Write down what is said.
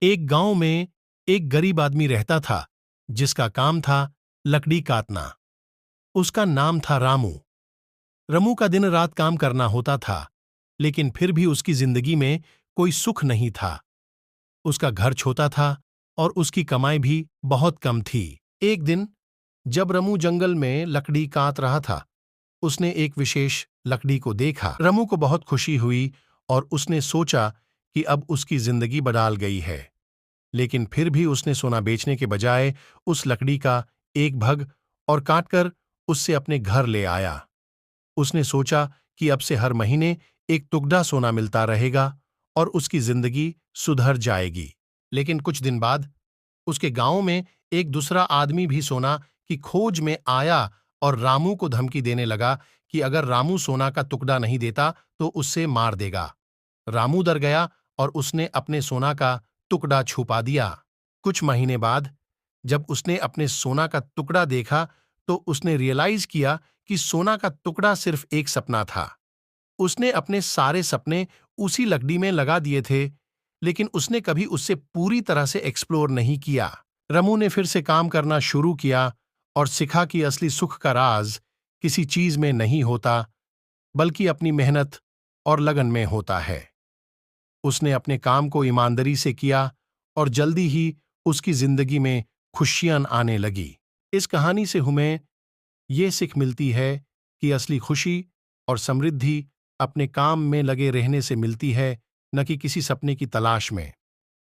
एक गांव में एक गरीब आदमी रहता था जिसका काम था लकड़ी काटना। उसका नाम था रामू। रमू का दिन रात काम करना होता था, लेकिन फिर भी उसकी जिंदगी में कोई सुख नहीं था। उसका घर छोटा था और उसकी कमाई भी बहुत कम थी। एक दिन जब रमू जंगल में लकड़ी काट रहा था, उसने एक विशेष लकड़ी को देखा। रमू को बहुत खुशी हुई और उसने सोचा कि अब उसकी जिंदगी बदल गई है। लेकिन फिर भी उसने सोना बेचने के बजाय उस लकड़ी का एक भग और काटकर उससे अपने घर ले आया। उसने सोचा कि अब से हर महीने एक टुकड़ा सोना मिलता रहेगा और उसकी जिंदगी सुधर जाएगी। लेकिन कुछ दिन बाद उसके गांव में एक दूसरा आदमी भी सोना की खोज में आया और रामू को धमकी देने लगा कि अगर रामू सोना का टुकड़ा नहीं देता तो उससे मार देगा। रामू डर गया और उसने अपने सोना का टुकड़ा छुपा दिया। कुछ महीने बाद जब उसने अपने सोना का टुकड़ा देखा तो उसने रियलाइज किया कि सोना का टुकड़ा सिर्फ एक सपना था। उसने अपने सारे सपने उसी लकड़ी में लगा दिए थे, लेकिन उसने कभी उससे पूरी तरह से एक्सप्लोर नहीं किया। रमू ने फिर से काम करना शुरू किया और सीखा कि असली सुख का राज किसी चीज में नहीं होता, बल्कि अपनी मेहनत और लगन में होता है। उसने अपने काम को ईमानदारी से किया और जल्दी ही उसकी जिंदगी में खुशियां आने लगी। इस कहानी से हमें ये सीख मिलती है कि असली खुशी और समृद्धि अपने काम में लगे रहने से मिलती है, न कि किसी सपने की तलाश में।